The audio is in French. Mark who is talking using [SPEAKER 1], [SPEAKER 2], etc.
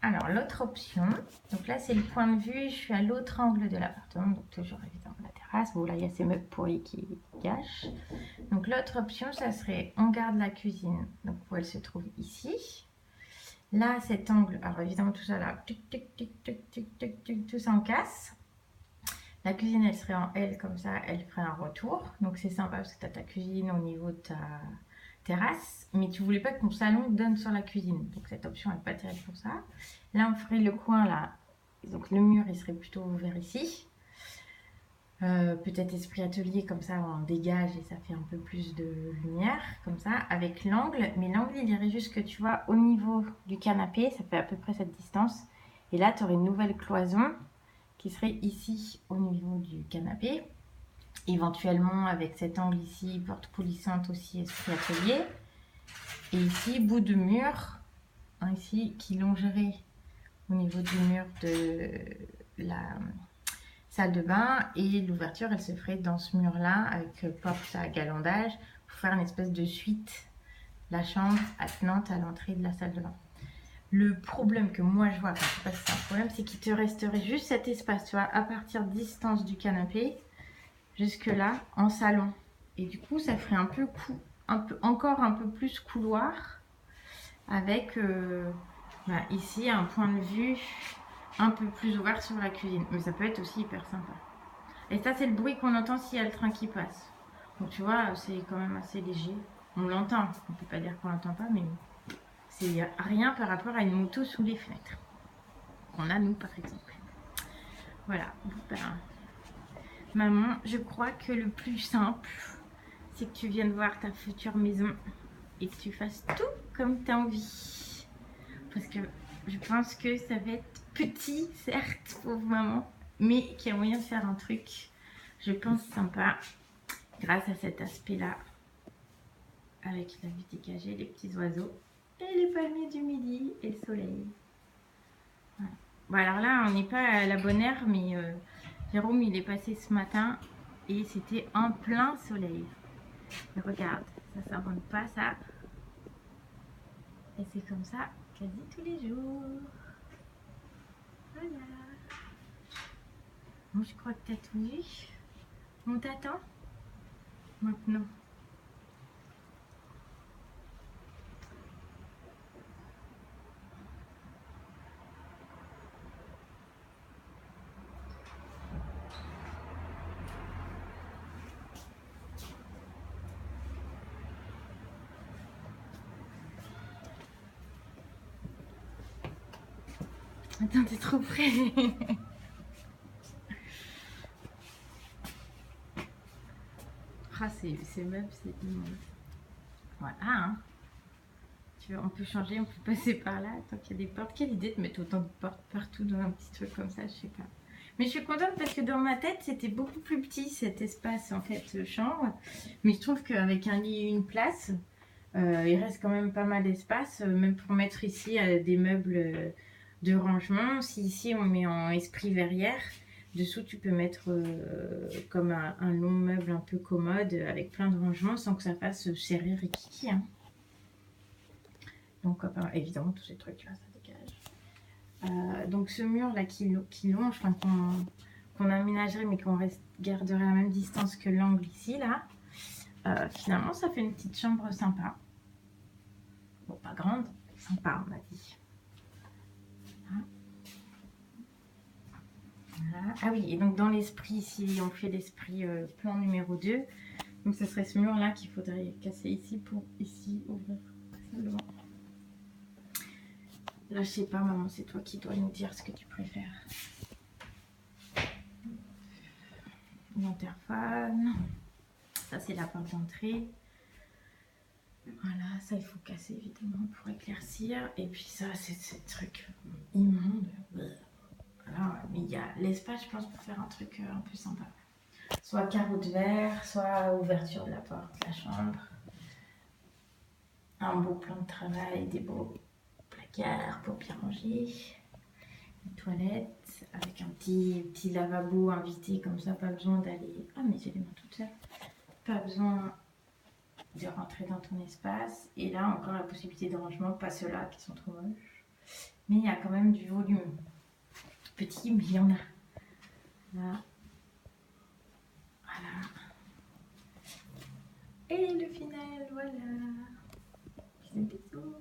[SPEAKER 1] Alors, l'autre option, donc là, c'est le point de vue, je suis à l'autre angle de l'appartement, donc toujours évidemment la terrasse. Bon, là, il y a ces meubles pourris qui gâchent. Donc, l'autre option, ça serait, on garde la cuisine, donc où elle se trouve ici. Là, cet angle, alors évidemment, tout ça là, tic, tic, tic, tic, tic, tic, tic, tout ça en casse. La cuisine, elle serait en L comme ça, elle ferait un retour. Donc, c'est sympa parce que tu as ta cuisine au niveau de ta terrasse, mais tu voulais pas que ton salon donne sur la cuisine, donc cette option n'est pas terrible pour ça. Là on ferait le coin là, donc le mur il serait plutôt ouvert ici, peut-être esprit atelier, comme ça on dégage et ça fait un peu plus de lumière comme ça avec l'angle, mais l'angle il irait jusque, tu vois, au niveau du canapé, ça fait à peu près cette distance, et là tu aurais une nouvelle cloison qui serait ici au niveau du canapé, éventuellement avec cet angle ici, porte coulissante aussi, esprit atelier. Et ici, bout de mur, hein, ici, qui longerait au niveau du mur de la salle de bain. Et l'ouverture, elle se ferait dans ce mur-là, avec porte à galandage, pour faire une espèce de suite, la chambre attenante à l'entrée de la salle de bain. Le problème que moi je vois, enfin, je sais pas si c'est un problème, c'est qu'il te resterait juste cet espace, tu vois, à partir de distance du canapé, jusque là, en salon. Et du coup, ça ferait encore un peu plus couloir, avec ici un point de vue un peu plus ouvert sur la cuisine. Mais ça peut être aussi hyper sympa. Et ça, c'est le bruit qu'on entend s'il y a le train qui passe. Donc tu vois, c'est quand même assez léger. On l'entend, on peut pas dire qu'on l'entend pas, mais c'est rien par rapport à une moto sous les fenêtres. Qu'on a nous, par exemple. Voilà. Ben, maman, je crois que le plus simple, c'est que tu viennes voir ta future maison et que tu fasses tout comme tu as envie. Parce que je pense que ça va être petit, certes, pauvre maman, mais qu'il y a moyen de faire un truc, je pense, sympa, grâce à cet aspect-là, avec la vue dégagée, les petits oiseaux, et les palmiers du midi, et le soleil. Voilà. Bon, alors là, on n'est pas à la bonne heure, mais Jérôme, il est passé ce matin, et c'était en plein soleil. Et regarde, ça s'invente pas, ça. Et c'est comme ça, quasi tous les jours. Voilà. Bon, je crois que t'as tout vu. On t'attend maintenant. Attends, t'es trop près. Ah, ces meubles, c'est immense. Voilà, hein. Tu vois, on peut changer, on peut passer par là. Tant qu'il y a des portes. Quelle idée de mettre autant de portes partout dans un petit truc comme ça, je sais pas. Mais je suis contente parce que dans ma tête, c'était beaucoup plus petit cet espace, en fait, chambre. Mais je trouve qu'avec un lit et une place, il reste quand même pas mal d'espace, même pour mettre ici des meubles de rangement. Si ici on met en esprit verrière, dessous tu peux mettre comme un long meuble un peu commode avec plein de rangements sans que ça fasse serré rikiki, hein. Donc évidemment tous ces trucs là ça dégage. Donc ce mur là qui longe, enfin, qu'on aménagerait mais qu'on garderait la même distance que l'angle ici là, finalement ça fait une petite chambre sympa. Bon, pas grande, sympa, on a dit. Voilà. Ah oui, et donc dans l'esprit, ici, on fait l'esprit plan numéro 2. Donc ce serait ce mur-là qu'il faudrait casser ici pour ici ouvrir. Là, je sais pas, maman, c'est toi qui dois nous dire ce que tu préfères. L'interphone. Ça, c'est la porte d'entrée. Voilà, ça, il faut casser évidemment pour éclaircir. Et puis ça, c'est ce truc immonde. Alors, mais il y a l'espace, je pense, pour faire un truc un peu sympa. Soit carreau de verre, soit ouverture de la porte de la chambre. Un beau plan de travail, des beaux placards pour bien ranger. Une toilette avec un petit lavabo invité comme ça, pas besoin d'aller... Ah mais j'ai les mains toutes seules. Pas besoin de rentrer dans ton espace. Et là encore la possibilité de rangement, pas ceux-là qui sont trop moches. mais il y a quand même du volume. Petit, mais il y en a. Là. Voilà. Et le final, voilà. Bisous, bisous.